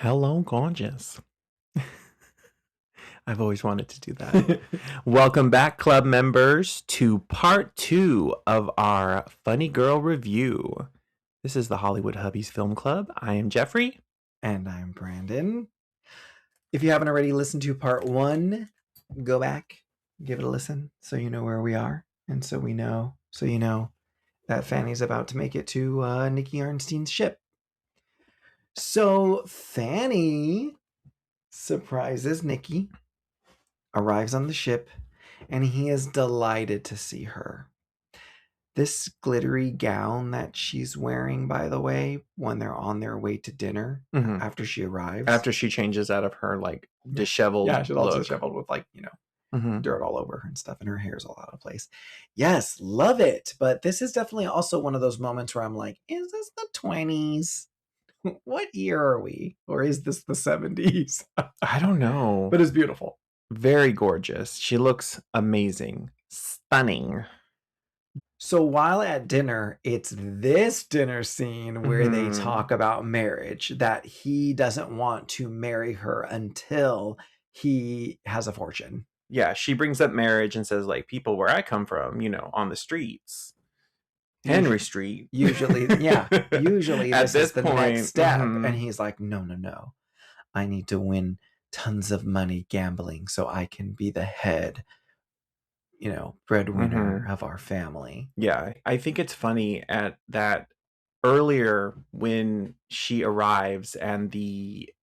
Hello, gorgeous. I've always wanted to do that. Welcome back, club members, to part 2 of our Funny Girl review. This is the Hollywood Hubbies Film Club. I am Jeffrey. And I'm Brandon. If you haven't already listened to part 1, go back, give it a listen so you know where we are. And so you know that Fanny's about to make it to Nicky Arnstein's ship. So Fanny surprises Nicky, arrives on the ship, and he is delighted to see her. This glittery gown that she's wearing, by the way, when they're on their way to dinner after she arrives. After she changes out of her, disheveled she's all look. disheveled with, dirt all over her and stuff, and her hair's all out of place. Yes, love it. But this is definitely also one of those moments where I'm like, is this the 20s? What year are we? Or is this the 70s? I don't know. But it's beautiful. Very gorgeous. She looks amazing. Stunning. So while at dinner, it's this dinner scene where they talk about marriage, that he doesn't want to marry her until he has a fortune. Yeah, she brings up marriage and says, people where I come from, on the streets. Henry Street. Usually this is the next step. And he's like, no. I need to win tons of money gambling so I can be the head, breadwinner of our family. Yeah, I think it's funny at that earlier when she arrives and the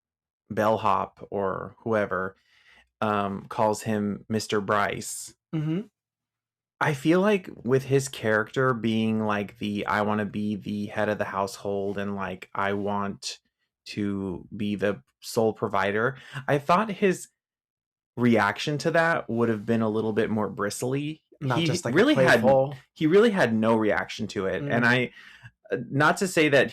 bellhop or whoever calls him Mr. Brice. I feel like with his character being I want to be the head of the household and I want to be the sole provider, I thought his reaction to that would have been a little bit more bristly. He really had no reaction to it. And I, not to say that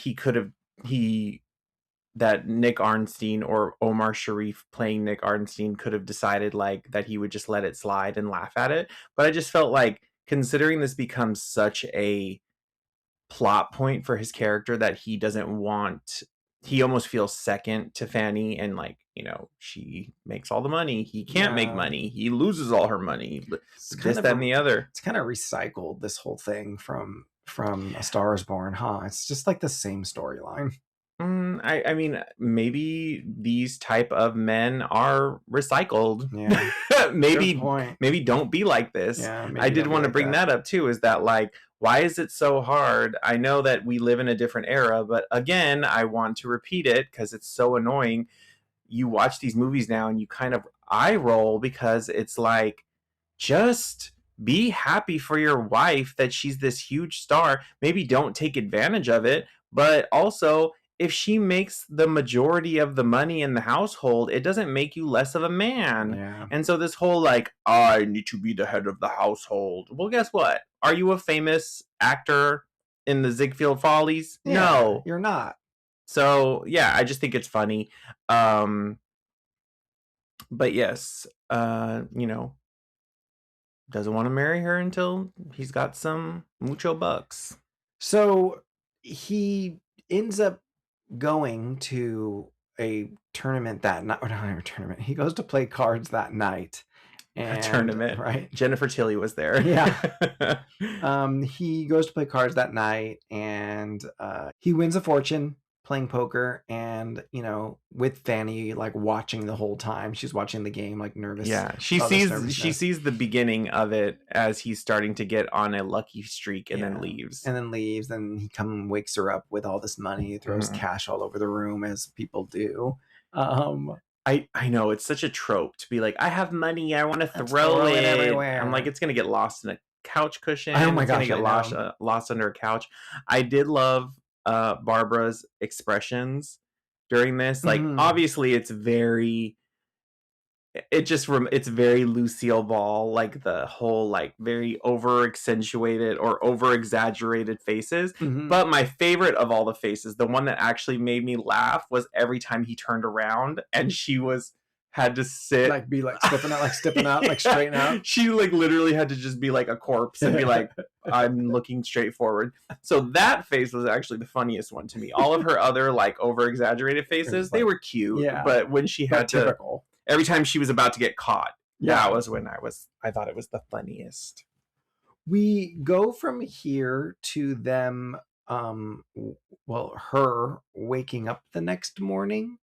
that Nick Arnstein or Omar Sharif playing Nick Arnstein could have decided that he would just let it slide and laugh at it. But I just felt like, considering this becomes such a plot point for his character that he doesn't want, he almost feels second to Fanny, and she makes all the money. He can't make money. He loses all her money. This, that, and the other. It's kind of recycled, this whole thing from A Star Is Born, huh? It's just the same storyline. I mean, maybe these type of men are recycled. Yeah. maybe don't be like this. Yeah, I did want to bring that up too, is that why is it so hard? I know that we live in a different era, but again, I want to repeat it because it's so annoying. You watch these movies now and you kind of eye roll because it's just be happy for your wife that she's this huge star. Maybe don't take advantage of it, but also, if she makes the majority of the money in the household, it doesn't make you less of a man. Yeah. And so this whole I need to be the head of the household. Well, guess what? Are you a famous actor in the Ziegfeld Follies? Yeah, no, you're not. So yeah, I just think it's funny. But yes, doesn't want to marry her until he's got some mucho bucks. So he ends up going to a tournament that night, or not a tournament. He goes to play cards that night. A tournament, right? Jennifer Tilly was there. Yeah. He goes to play cards that night, and he wins a fortune playing poker, and with Fanny watching the whole time. She's watching the game nervous. Yeah, she sees the beginning of it as he's starting to get on a lucky streak, and then leaves. And he wakes her up with all this money, throws cash all over the room, as people do. I know, it's such a trope to be I have money, I want to throw it everywhere. I'm it's gonna get lost in a couch cushion. Oh my gosh, it's gonna get lost under a couch. I did love Barbara's expressions during this. Obviously it's very Lucille Ball, the whole very over accentuated or over exaggerated faces. But my favorite of all the faces, the one that actually made me laugh, was every time he turned around and she was had to sit, like be like stiffen out, like straighten out. She like literally had to just be like a corpse and be like, I'm looking straight forward. So that face was actually the funniest one to me. All of her other like over exaggerated faces, they were cute, but when she had typical, every time she was about to get caught, that was when I thought it was the funniest. We go from here to them, her waking up the next morning.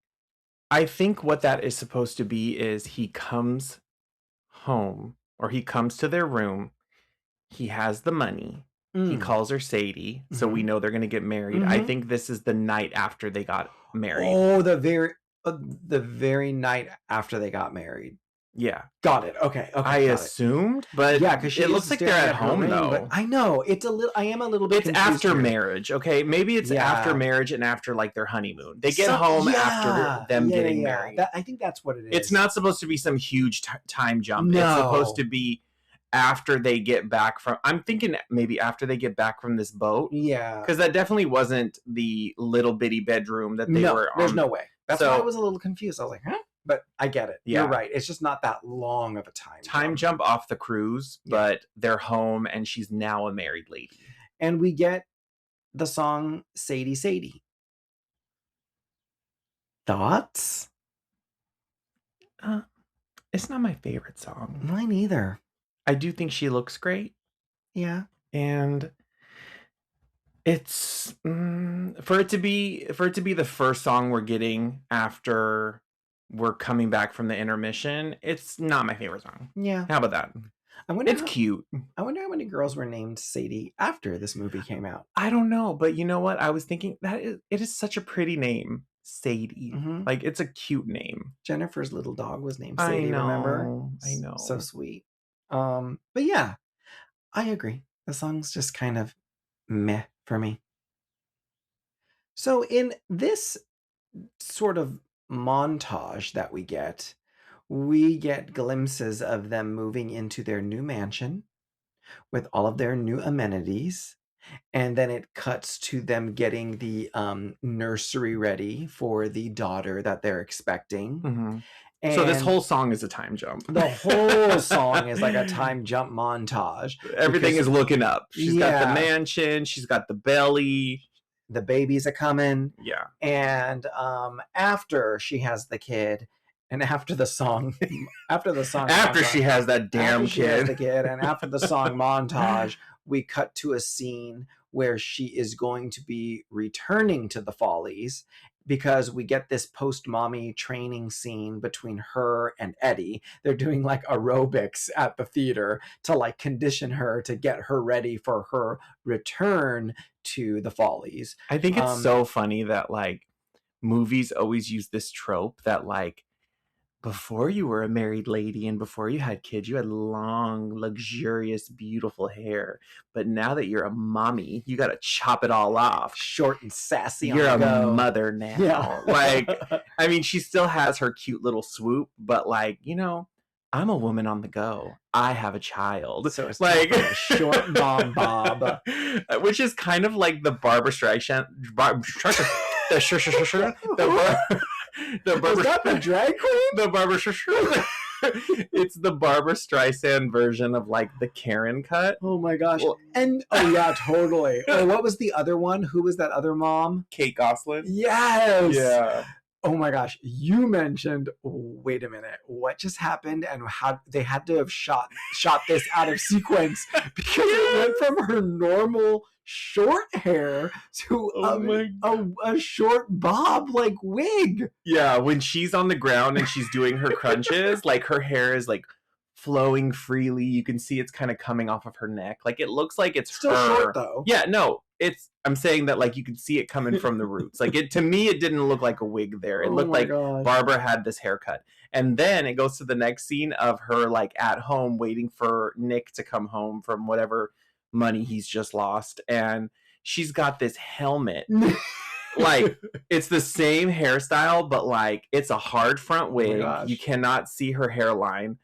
I think what that is supposed to be is he comes home, or he comes to their room. He has the money. He calls her Sadie, so we know they're going to get married. I think this is the night after they got married. Oh, the very night after they got married. Yeah. Got it. Okay. I assumed, but yeah, because it looks like they're at home though. I know. I am a little bit It's after marriage, okay? Maybe it's after marriage and after like their honeymoon. They get home after them getting married. I think that's what it is. It's not supposed to be some huge time jump. No. It's supposed to be after they get back from, I'm thinking maybe after they get back from this boat. Yeah. Because that definitely wasn't the little bitty bedroom that they were on. There's no way. That's why I was a little confused. I was like, huh? But I get it. Yeah. You're right. It's just not that long of a time jump off the cruise, but they're home and she's now a married lady. And we get the song Sadie Sadie. Thoughts? It's not my favorite song. Mine either. I do think she looks great. Yeah. And it's for it to be the first song we're getting after we're coming back from the intermission, it's not my favorite song. Yeah. How about that? It's cute. I wonder how many girls were named Sadie after this movie came out. I don't know, but you know what? I was thinking it is such a pretty name, Sadie. Like, it's a cute name. Jennifer's little dog was named Sadie, remember? I know. So sweet. But yeah, I agree. The song's just kind of meh for me. So in this sort of montage that we get glimpses of them moving into their new mansion with all of their new amenities, and then it cuts to them getting the nursery ready for the daughter that they're expecting. And so this whole song is a time jump. The whole song is like a time jump montage. Everything is looking up. She's got the mansion, she's got the belly, the babies are coming. Yeah. And after she has the kid, and after the song after she has that damn kid. She has the kid, and after the song montage, we cut to a scene where she is going to be returning to the Follies, because we get this post-mommy training scene between her and Eddie. They're doing like aerobics at the theater to like condition her to get her ready for her return to the Follies. I think it's so funny that like movies always use this trope that like before you were a married lady and before you had kids, you had long, luxurious, beautiful hair. But now that you're a mommy, you got to chop it all off. Short and sassy. You're a mother now. Yeah. Like, I mean, she still has her cute little swoop, but like, you know, I'm a woman on the go. I have a child. So it's like a short mom bob. Which is kind of like the Barbra Streisand. Was that the drag queen? The Barbra Streisand. It's the Barbra Streisand version of like the Karen cut. Oh my gosh. Well, and oh yeah, totally. Oh, what was the other one? Who was that other mom? Kate Gosselin. Yes. Yeah. Oh my gosh. You mentioned, wait a minute, what just happened? And how they had to have shot this out of sequence because it went from her normal short hair to a short bob like wig. Yeah, when she's on the ground and she's doing her crunches, like her hair is like flowing freely. You can see it's kind of coming off of her neck. Like it looks like it's still her. Short though. Yeah, no, I'm saying that like you can see it coming from the roots. Like to me, it didn't look like a wig there. It looked like Barbara had this haircut. And then it goes to the next scene of her like at home waiting for Nick to come home from whatever money he's just lost, and she's got this helmet. Like it's the same hairstyle, but like it's a hard front wig. You cannot see her hairline.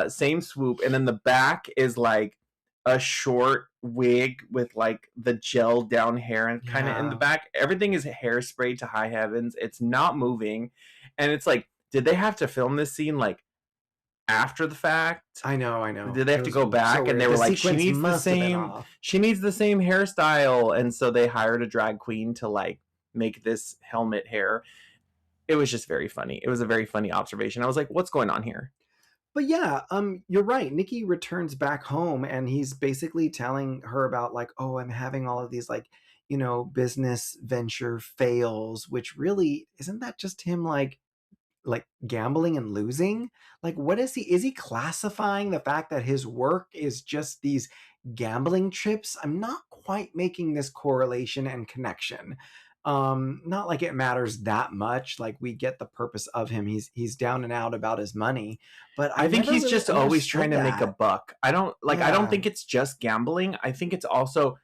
Same swoop, and then the back is like a short wig with like the gel down hair and kind of in the back. Everything is hairsprayed to high heavens. It's not moving, and it's like, did they have to film this scene like after the fact? I know. Did they have to go back and they were like, she needs the same hairstyle, and so they hired a drag queen to like make this helmet hair. It was just very funny. It was a very funny observation. I was like, what's going on here? But yeah, you're right. Nicky returns back home and he's basically telling her about like, oh, I'm having all of these like, business venture fails, which really isn't that just him like gambling and losing? Like, what is he classifying the fact that his work is just these gambling trips? I'm not quite making this correlation and connection. Not like it matters that much. Like, we get the purpose of him. He's down and out about his money, but I think he's really just always trying to make a buck. I don't think it's just gambling. I think it's also,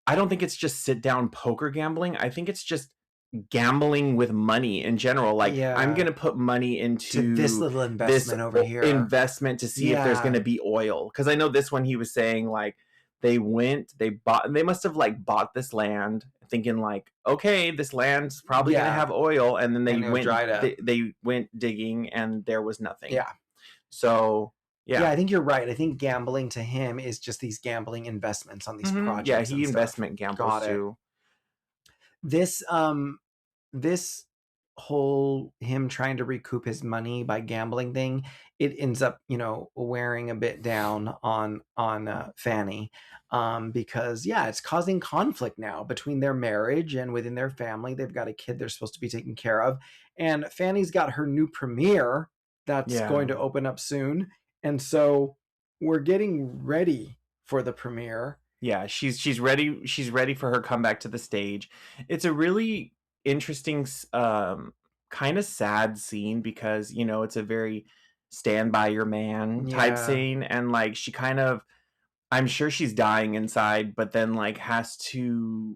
I don't think it's just sit down poker gambling. I think it's just gambling with money in general. Like, I'm gonna put money into this little investment over here, investment to see if there's gonna be oil. Because I know this one he was saying like they must have like bought this land thinking like, okay, this land's probably gonna have oil, and then they went digging and there was nothing. So I think you're right. I think gambling to him is just these gambling investments on these projects. Yeah, he investment gambles too. This whole him trying to recoup his money by gambling thing, it ends up wearing a bit down on Fanny, because it's causing conflict now between their marriage and within their family. They've got a kid they're supposed to be taking care of, and Fanny's got her new premiere that's going to open up soon, and so we're getting ready for the premiere. Yeah, she's ready. She's ready for her comeback to the stage. It's a really interesting, kind of sad scene because it's a very stand by your man type scene, and like she kind of, I'm sure she's dying inside, but then like has to,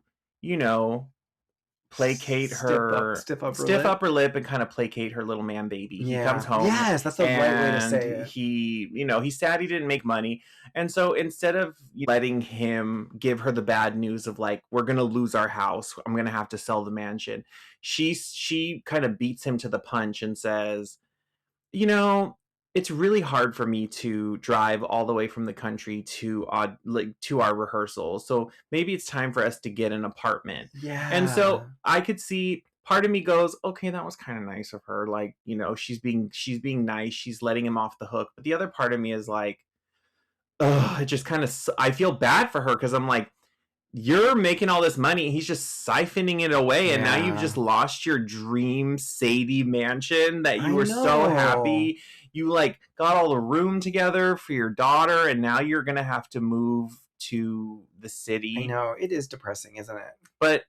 placate her stiff upper lip and kind of placate her little man baby. He comes home. Yes, that's the right way to say it. He's sad he didn't make money, and so instead of letting him give her the bad news of like, we're gonna lose our house, I'm gonna have to sell the mansion, she kind of beats him to the punch and says, it's really hard for me to drive all the way from the country to our rehearsals. So maybe it's time for us to get an apartment. Yeah. And so I could see, part of me goes, okay, that was kind of nice of her. Like, she's being nice. She's letting him off the hook. But the other part of me is like, it just kind of, I feel bad for her because I'm like, you're making all this money. He's just siphoning it away. And now you've just lost your dream Sadie mansion that you were so happy. You like got all the room together for your daughter. And now you're going to have to move to the city. I know, it is depressing, isn't it? But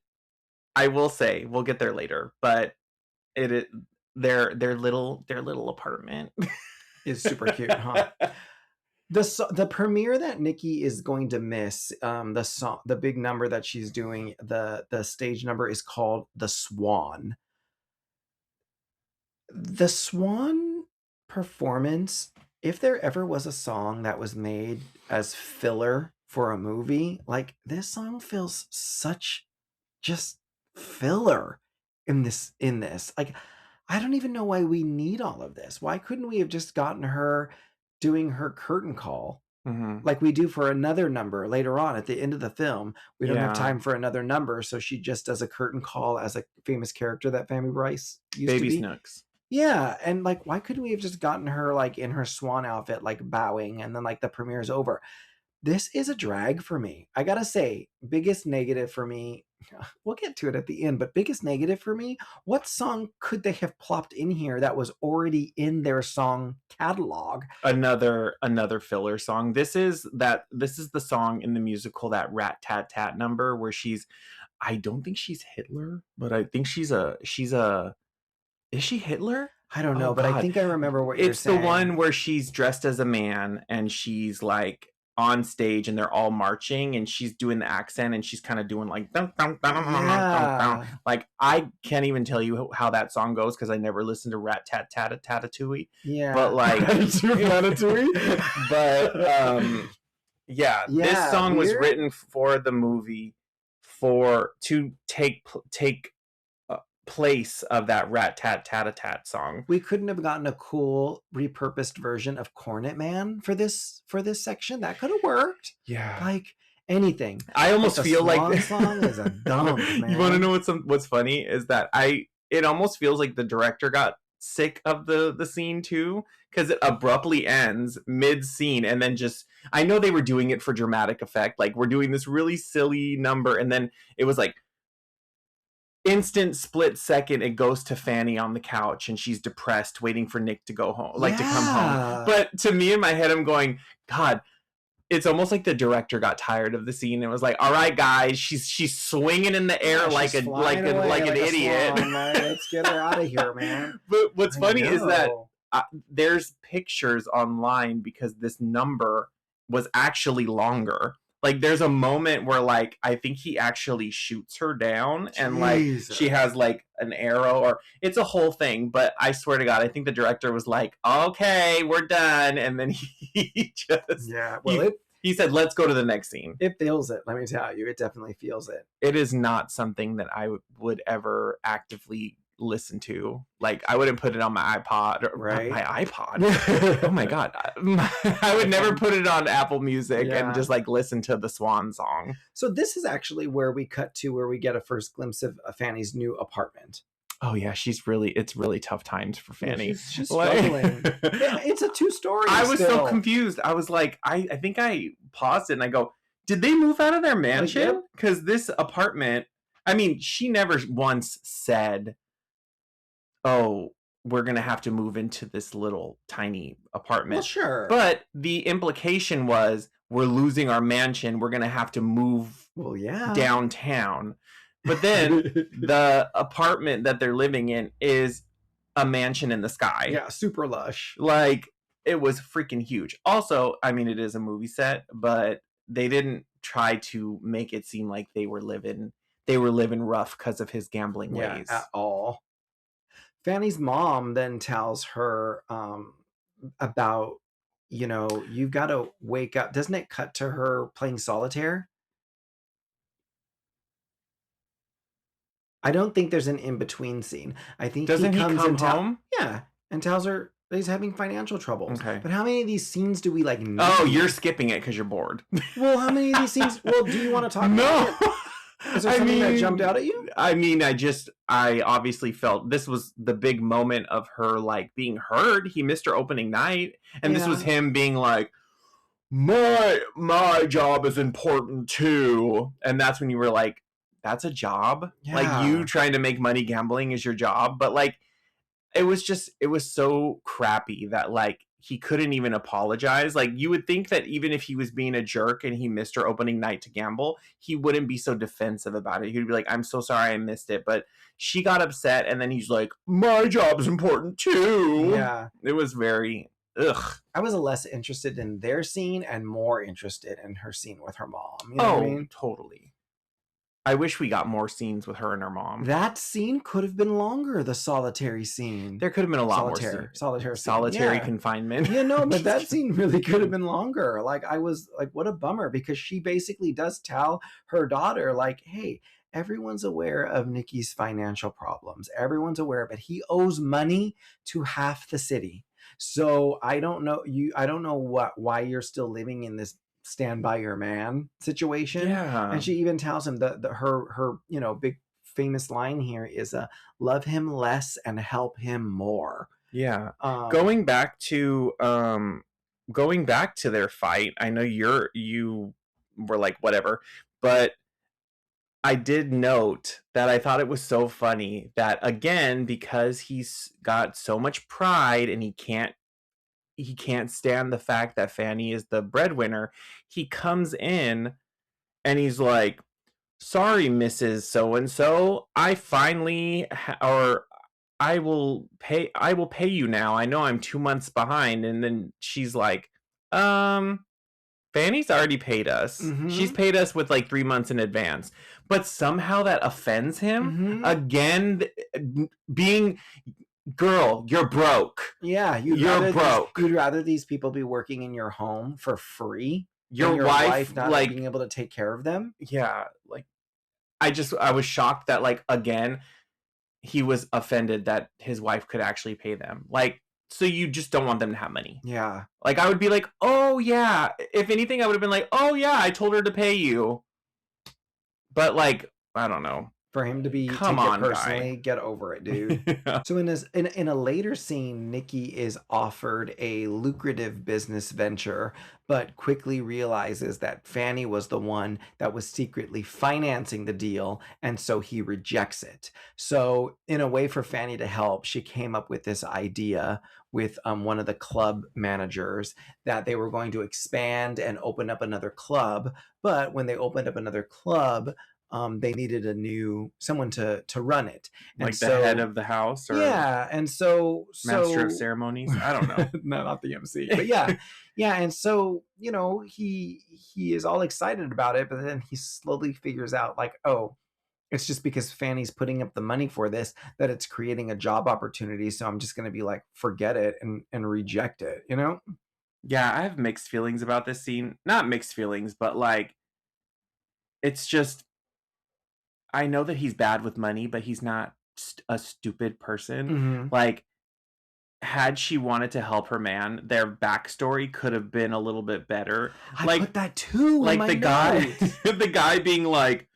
I will say, we'll get there later, but their little apartment is super cute, huh? The premiere that Nicky is going to miss, the big number that she's doing, the stage number is called The Swan. The Swan performance, if there ever was a song that was made as filler for a movie, like this song feels such just filler in this. Like, I don't even know why we need all of this. Why couldn't we have just gotten her doing her curtain call like we do for another number later on at the end of the film? We don't have time for another number, so she just does a curtain call as a famous character that Fanny Brice used to be. Baby Snooks. Yeah, and like, why couldn't we have just gotten her like in her swan outfit, like bowing, and then like the premiere is over? This is a drag for me. I gotta say, biggest negative for me, we'll get to it at the end, but biggest negative for me, what song could they have plopped in here that was already in their song catalog? Another filler song. This is the song in the musical, that Rat Tat Tat number where I don't think she's Hitler, but I think is she Hitler? I don't know, but God. I think I remember what you're saying. It's the one where she's dressed as a man and she's like on stage and they're all marching and she's doing the accent and she's kind of doing like dun, dun, dun, dun, dun. Like, I can't even tell you how that song goes because I never listened to Rat Tat Tat Tatatouille. Yeah, but like Ratatouille. But this song was written for the movie to take place of that rat-tat-tat-a-tat song. We couldn't have gotten a cool repurposed version of Cornet Man for this section. That could have worked. Yeah. Like anything. I almost feel like the song is a dump, man. You want to know what's funny is that it almost feels like the director got sick of the scene too, because it abruptly ends mid-scene, and then just, I know they were doing it for dramatic effect, like we're doing this really silly number, and then it was like instant split second it goes to Fanny on the couch and she's depressed waiting for Nick to go home, to come home. But to me in my head I'm going, God, it's almost like the director got tired of the scene and was like, all right guys, she's swinging in the air like an idiot. Let's get her out of here, man. But what's funny is that there's pictures online because this number was actually longer. Like there's a moment where like I think he actually shoots her down and like she has like an arrow, or it's a whole thing, but I swear to God I think the director was like, okay, we're done, and then he just he said let's go to the next scene. It feels it, let me tell you. It definitely feels it. It is not something that I would ever actively listen to. Like I wouldn't put it on my iPod, or right? My iPod. Oh my God. I would never put it on Apple Music and just like listen to the Swan song. So this is actually where we cut to where we get a first glimpse of Fanny's new apartment. Oh yeah, it's really tough times for Fanny. She's struggling. It's a 2-story. I was so confused. I was like, I think I paused it and I go, did they move out of their mansion? Because this apartment, I mean, she never once said, oh, we're going to have to move into this little tiny apartment. Well, sure. But the implication was we're losing our mansion. We're going to have to move downtown. But then the apartment that they're living in is a mansion in the sky. Yeah, super lush. Like, it was freaking huge. Also, I mean, it is a movie set, but they didn't try to make it seem like they were living rough because of his gambling ways. At all. Fanny's mom then tells her about, you've got to wake up. Doesn't it cut to her playing solitaire? I don't think there's an in-between scene. I think he comes home? Yeah, and tells her that he's having financial troubles. Okay. But how many of these scenes do we need? Oh, you're skipping it because you're bored. Well, how many of these scenes? Well, do you want to talk about it? Is there something that jumped out at you? I mean, I obviously felt this was the big moment of her being heard. He missed her opening night, and this was him being like, my job is important too. And that's when you were like, that's a job? Yeah. Like, you trying to make money gambling is your job? But it was so crappy that he couldn't even apologize. Like, you would think that even if he was being a jerk and he missed her opening night to gamble, he wouldn't be so defensive about it. He'd be like, I'm so sorry I missed it. But she got upset, and then he's like, my job's important too. Yeah. It was very, ugh. I was less interested in their scene and more interested in her scene with her mom. You know what I mean? Totally. I wish we got more scenes with her and her mom. That scene could have been longer, the solitary scene. There could have been a lot more scenes. Solitary confinement. But that scene really could have been longer. I was like, what a bummer, because she basically does tell her daughter, hey, everyone's aware of Nicky's financial problems. Everyone's aware of it. He owes money to half the city. So I don't know why you're still living in this stand by your man situation. Yeah. And she even tells him that her big famous line here is love him less and help him more. Yeah. Going back to their fight, I know you were like whatever, but I did note that I thought it was so funny that, again, because he's got so much pride and he can't stand the fact that Fanny is the breadwinner, he comes in and he's like, sorry, Mrs. So-and-so, I finally, I will pay you now. I know I'm 2 months behind. And then she's like, Fanny's already paid us. Mm-hmm. She's paid us with 3 months in advance. But somehow that offends him. Mm-hmm. Again, being... Girl, you're broke. Yeah, you're broke. You'd rather these people be working in your home for free? Your wife not being able to take care of them? Yeah, I was shocked that again, he was offended that his wife could actually pay them. Like, so you just don't want them to have money. Yeah. Like, I would be like, oh yeah. If anything, I would have been like, oh yeah, I told her to pay you. But like, I don't know. For him to be Come take on, it personally, guy. get over it, dude. Yeah. So in a later scene, Nicky is offered a lucrative business venture, but quickly realizes that Fanny was the one that was secretly financing the deal, and so he rejects it. So in a way for Fanny to help, she came up with this idea with one of the club managers that they were going to expand and open up another club. But when they opened up another club, they needed someone to run it, and Like the head of the house, or yeah, and so master of ceremonies. I don't know. no, not the MC, but yeah, yeah, and so he is all excited about it, but then he slowly figures out like, oh, it's just because Fanny's putting up the money for this that it's creating a job opportunity. So I'm just going to be like, forget it and reject it, Yeah, I have mixed feelings about this scene. Not mixed feelings, but like, it's just, I know that he's bad with money, but he's not a stupid person. Mm-hmm. Like, had she wanted to help her man, their backstory could have been a little bit better. I put that too. Like the guy, the guy being like,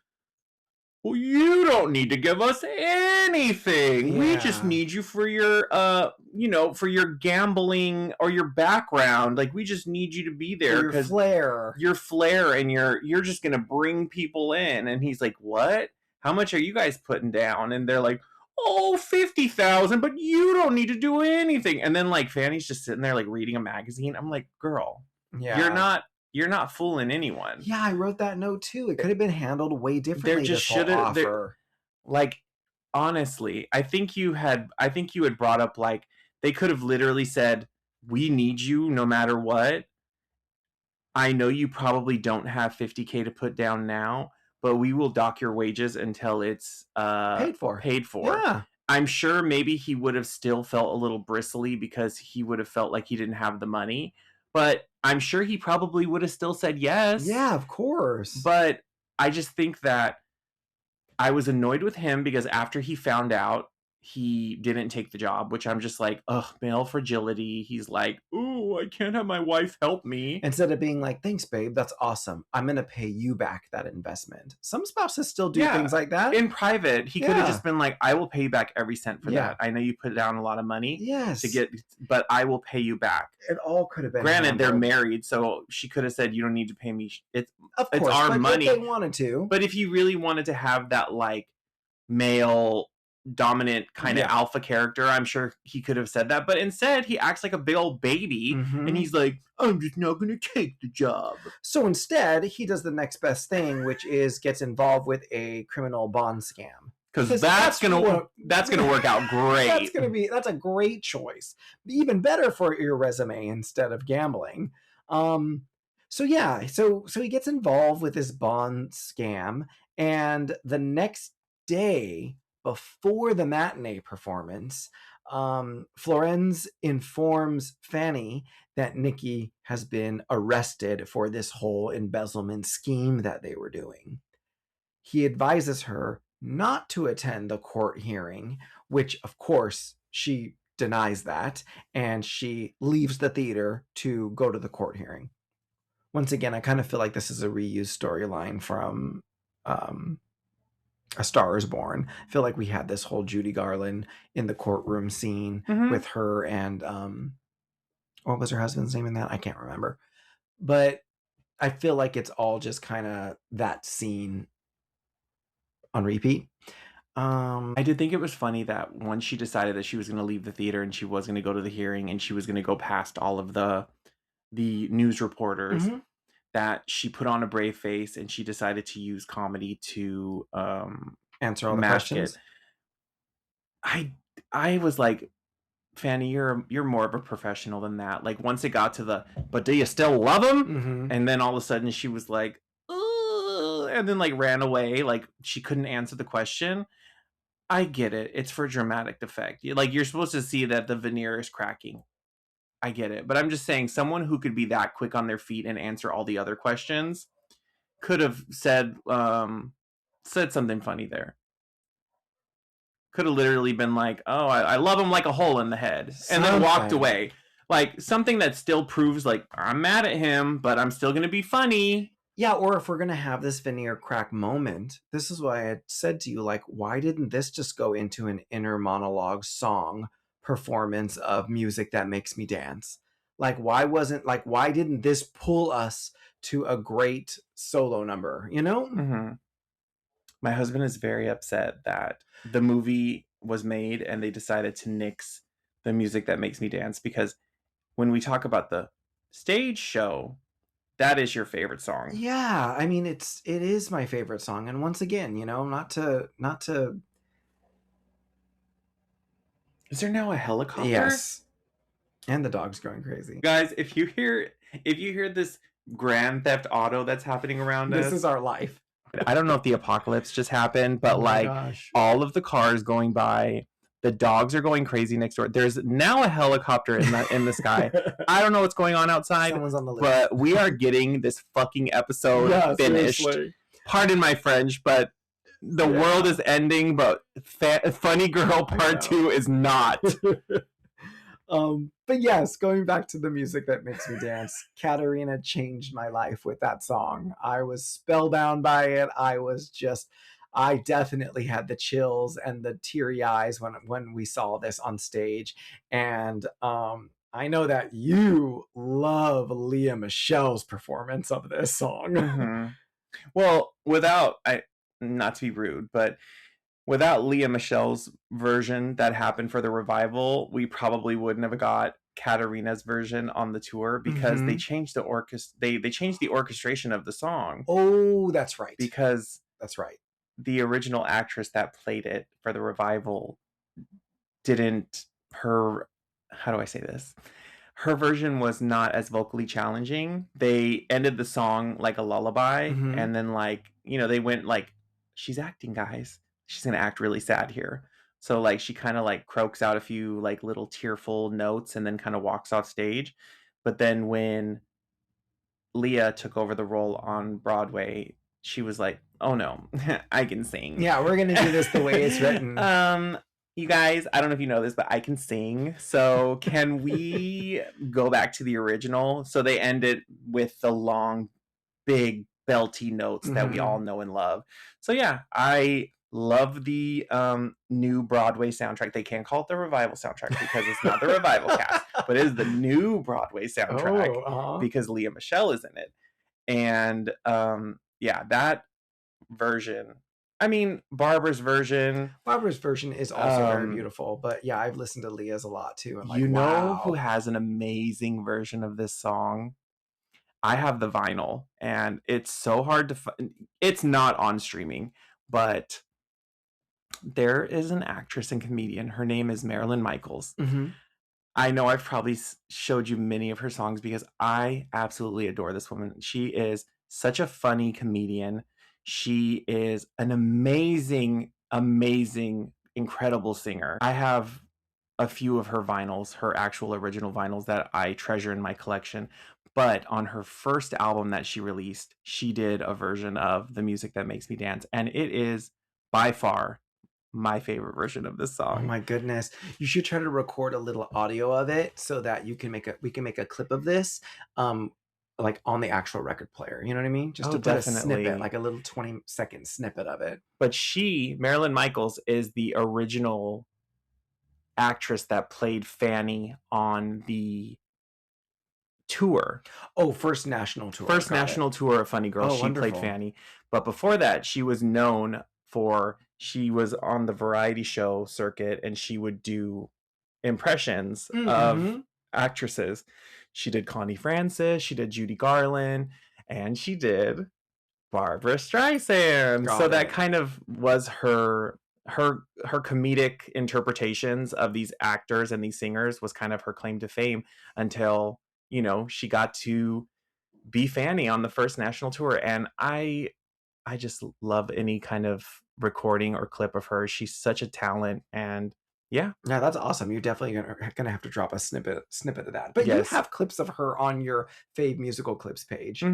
well, you don't need to give us anything. Yeah. We just need you for your, for your gambling or your background. Like, we just need you to be there because your flair, and you're just gonna bring people in. And he's like, what? How much are you guys putting down? And they're like, oh, 50,000, but you don't need to do anything. And then like Fanny's just sitting there like reading a magazine. I'm like, girl, yeah, you're not fooling anyone. Yeah, I wrote that note too. It could have been handled way differently. There just should have. Like, honestly, I think you had brought up like they could have literally said, "We need you no matter what. I know you probably don't have $50K to put down now, but we will dock your wages until it's paid for." Yeah. I'm sure maybe he would have still felt a little bristly because he would have felt like he didn't have the money. But I'm sure he probably would have still said yes. Yeah, of course. But I just think that I was annoyed with him because after he found out, he didn't take the job, which I'm just like, ugh, male fragility. He's like, ooh, I can't have my wife help me. Instead of being like, thanks, babe, that's awesome. I'm going to pay you back that investment. Some spouses still do things like that. In private, he could have just been like, I will pay you back every cent for that. I know you put down a lot of money to get, but I will pay you back. It all could have been. Granted, they're married, so she could have said, you don't need to pay me. It's course, our money. If they wanted to. But if you really wanted to have that like male dominant kind of alpha character, I'm sure he could have said that, but instead he acts like a big old baby, and he's like, I'm just not gonna take the job. So instead he does the next best thing, which is gets involved with a criminal bond scam, because that's gonna work out great. That's a great choice, even better for your resume instead of gambling. So he gets involved with this bond scam, and the next day before the matinee performance, Florenz informs Fanny that Nicky has been arrested for this whole embezzlement scheme that they were doing. He advises her not to attend the court hearing, which of course she denies that, and she leaves the theater to go to the court hearing. Once again, I kind of feel like this is a reused storyline from A Star is Born. I feel like we had this whole Judy Garland in the courtroom scene with her and what was her husband's name in that? I can't remember. But I feel like it's all just kind of that scene on repeat. I did think it was funny that once she decided that she was going to leave the theater and she was going to go to the hearing and she was going to go past all of the news reporters, that she put on a brave face and she decided to use comedy to answer all the questions. I was like, Fanny, you're more of a professional than that. Like, once it got to but do you still love him? And then all of a sudden she was like, ugh, and then like ran away, like she couldn't answer the question. I get it. It's for dramatic effect. Like, you're supposed to see that the veneer is cracking. I get it. But I'm just saying, someone who could be that quick on their feet and answer all the other questions could have said something funny there. could have literally been like, oh, I love him like a hole in the head, and then walked away. Like something that still proves like I'm mad at him, but I'm still gonna be funny. Yeah, or if we're gonna have this veneer crack moment, this is why I had said to you, like, why didn't this just go into an inner monologue song performance of music that makes me dance? Like, why didn't this pull us to a great solo number, you know? Mm-hmm. My husband is very upset that the movie was made and they decided to nix the music that makes me dance, because when we talk about the stage show, that is your favorite song. Yeah, I mean it is my favorite song, and once again, you know, not to Is there now a helicopter? Yes. And the dog's going crazy. Guys, if you hear this Grand Theft Auto that's happening around us, this is our life. I don't know if the apocalypse just happened, but all of the cars going by, the dogs are going crazy next door. There's now a helicopter in the sky. I don't know what's going on outside. Someone's on the list. But we are getting this fucking episode finished. Seriously. Pardon my French, but the world is ending, but Funny Girl Part 2 is not. But yes, going back to the music that makes me dance, Katarina changed my life with that song. I was spellbound by it. I definitely had the chills and the teary eyes when we saw this on stage. And I know that you love Lea Michele's performance of this song. Mm-hmm. Well, not to be rude, but without Lea Michele's version that happened for the revival, we probably wouldn't have got Katarina's version on the tour, because they changed the they changed the orchestration of the song. Oh, that's right. Because that's right. The original actress that played it for the revival how do I say this? Her version was not as vocally challenging. They ended the song like a lullaby, and then they went like, she's acting, guys. She's gonna act really sad here. So like she kind of like croaks out a few like little tearful notes and then kind of walks off stage. But then when Lea took over the role on Broadway, she was like, oh no, I can sing. Yeah, we're gonna do this the way it's written. You guys, I don't know if you know this, but I can sing. So can we go back to the original? So they ended with the long, big, belty notes that we all know and love. So yeah, I love the new Broadway soundtrack. They can't call it the revival soundtrack because it's not the revival cast, but it is the new Broadway soundtrack because Lea Michele is in it. And that version. I mean, Barbara's version is also very beautiful, but yeah, I've listened to Lea's a lot too. You know who has an amazing version of this song? I have the vinyl, and it's so hard to find. It's not on streaming, but there is an actress and comedian. Her name is Marilyn Michaels. I know I've probably showed you many of her songs because I absolutely adore this woman. She is such a funny comedian. She is an amazing, incredible singer. I have a few of her vinyls, her actual original vinyls that I treasure in my collection. But on her first album that she released, she did a version of The Music That Makes Me Dance. And it is by far my favorite version of this song. Oh my goodness. You should try to record a little audio of it so that we can make a clip of this. Like on the actual record player, you know what I mean? Just to put a snippet, like a little 20-second snippet of it. But Marilyn Michaels, is the original actress that played Fanny on the tour. Oh, first national tour. First national tour of Funny Girl. She played Fanny. But before that, she was known for, she was on the variety show circuit and she would do impressions of actresses. She did Connie Francis, she did Judy Garland, and she did Barbra Streisand. That kind of was her comedic interpretations of these actors and these singers was kind of her claim to fame until, she got to be Fanny on the first national tour. And I just love any kind of recording or clip of her. She's such a talent, and yeah, that's awesome. You're definitely gonna have to drop a snippet of that. But you have clips of her on your Fave Musical Clips page.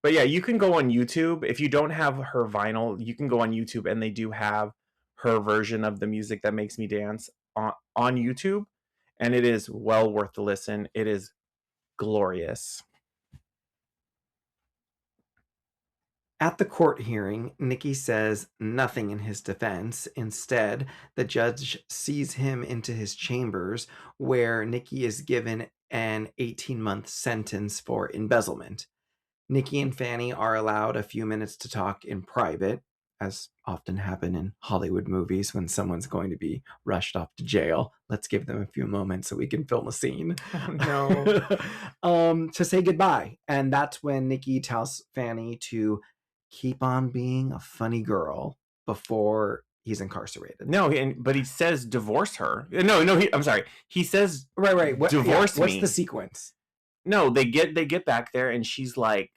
But yeah, you can go on YouTube. If you don't have her vinyl, you can go on YouTube, and they do have her version of The Music That Makes Me Dance on YouTube, and it is well worth the listen. It is glorious. At the court hearing, Nicky says nothing in his defense. Instead, the judge sees him into his chambers, where Nicky is given an 18-month sentence for embezzlement. Nicky and Fanny are allowed a few minutes to talk in private, as often happen in Hollywood movies when someone's going to be rushed off to jail. Let's give them a few moments so we can film a scene. Oh, no. To say goodbye. And that's when Nicky tells Fanny to keep on being a funny girl before he's incarcerated. No, but he says divorce her. No, I'm sorry. He says right. Divorce me. What's the sequence? No, they get back there and she's like,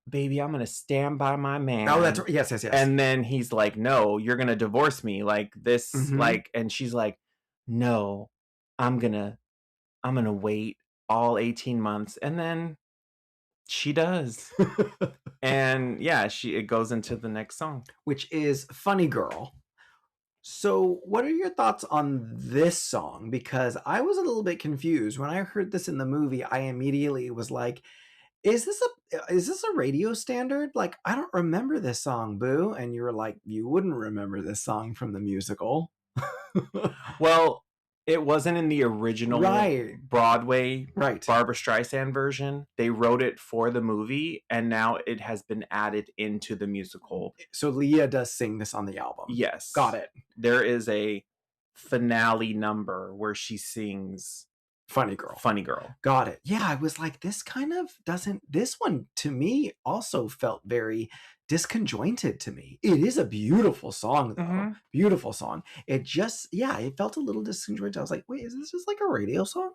baby, I'm gonna stand by my man. Oh, that's right. Yes. And then he's like, no, you're gonna divorce me, like this, like, and she's like, no, I'm gonna wait all 18 months, and then she does. And yeah, it goes into the next song, which is Funny Girl. So what are your thoughts on this song? Because I was a little bit confused when I heard this in the movie. I immediately was like, is this a radio standard? Like, I don't remember this song, boo. And you were like, you wouldn't remember this song from the musical. Well, it wasn't in the original Broadway Barbra Streisand version. They wrote it for the movie, and now it has been added into the musical. So Lea does sing this on the album. Yes. Got it. There is a finale number where she sings Funny Girl. Got it. Yeah, I was like, this one to me also felt very disconjointed to me. It is a beautiful song though. Beautiful song. It felt a little disconjointed. I was like, wait, is this just like a radio song?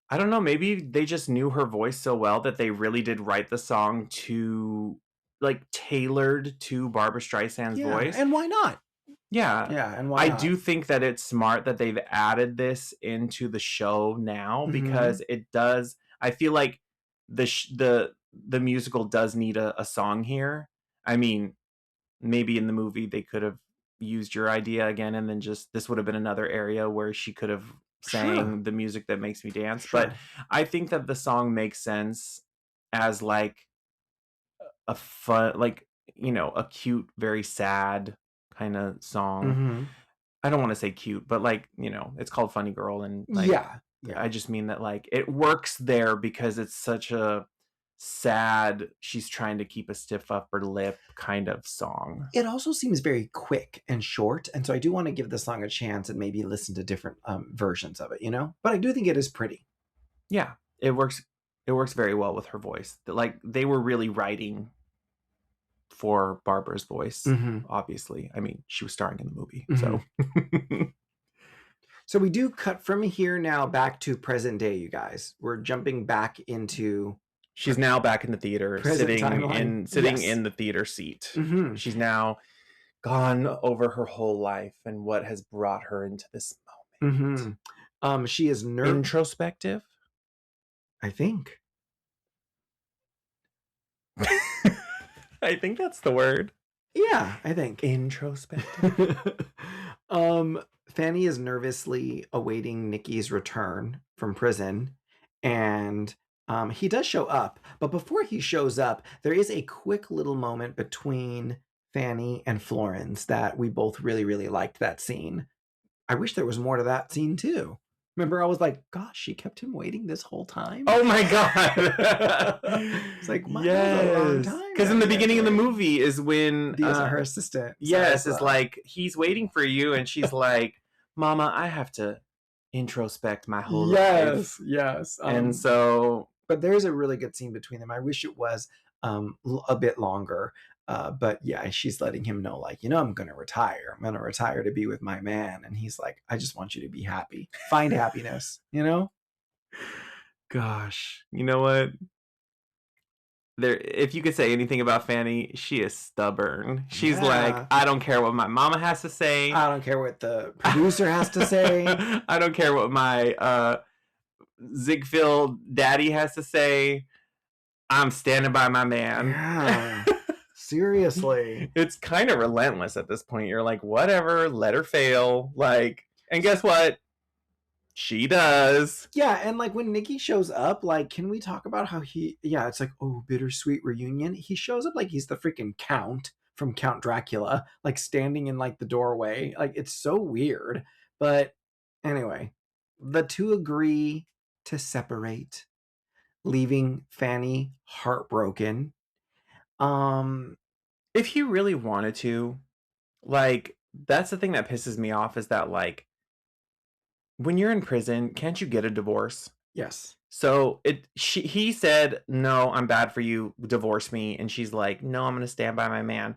I don't know. Maybe they just knew her voice so well that they really did write the song to, like, tailored to Barbra Streisand's voice. And why not? Yeah. And why not? I do think that it's smart that they've added this into the show now, because it does. I feel like the musical does need a song here. I mean, maybe in the movie they could have used your idea again, and then this would have been another area where she could have sang The Music That Makes Me Dance. But I think that the song makes sense as like a fun, like, a cute, very sad kind of song. I don't want to say cute, but like, it's called Funny Girl, and like, I just mean that like it works there because it's such a sad, she's trying to keep a stiff upper lip kind of song. It also seems very quick and short, and so I do want to give the song a chance and maybe listen to different versions of it, but I do think it is pretty. Yeah, it works very well with her voice. Like, they were really writing for Barbara's voice, obviously. I mean, she was starring in the movie, so. So we do cut from here now back to present day, you guys. We're jumping back into... She's now back in the theater, sitting in the theater seat. She's now gone over her whole life and what has brought her into this moment. She is introspective, I think. I think that's the word. Yeah, I think. Introspective. Fanny is nervously awaiting Nicky's return from prison, and he does show up. But before he shows up, there is a quick little moment between Fanny and Florence that we both really, really liked that scene. I wish there was more to that scene too. Remember, I was like, gosh, she kept him waiting this whole time? Oh my God. It's like, my God, a long time. Because in the beginning of the movie is when... her assistant. Yes, is like, he's waiting for you. And she's like, Mama, I have to introspect my whole life. Yes. And so... But there's a really good scene between them. I wish it was a bit longer. But yeah, she's letting him know, like, I'm going to retire. I'm going to retire to be with my man. And he's like, I just want you to be happy. Find happiness, Gosh, you know what? If you could say anything about Fanny, she is stubborn. She's like, I don't care what my mama has to say. I don't care what the producer has to say. I don't care what my Ziegfeld daddy has to say. I'm standing by my man. Yeah. Seriously. It's kind of relentless at this point. You're like, whatever, let her fail. Like, and guess what? She does. Yeah, and like when Nicky shows up, like, can we talk about how it's like, oh, bittersweet reunion. He shows up like he's the freaking Count from Count Dracula, like standing in like the doorway. Like, it's so weird. But anyway, the two agree to separate, leaving Fanny heartbroken. If he really wanted to, like, that's the thing that pisses me off is that, like, when you're in prison, can't you get a divorce? Yes. So he said, no, I'm bad for you, divorce me. And she's like, no, I'm going to stand by my man.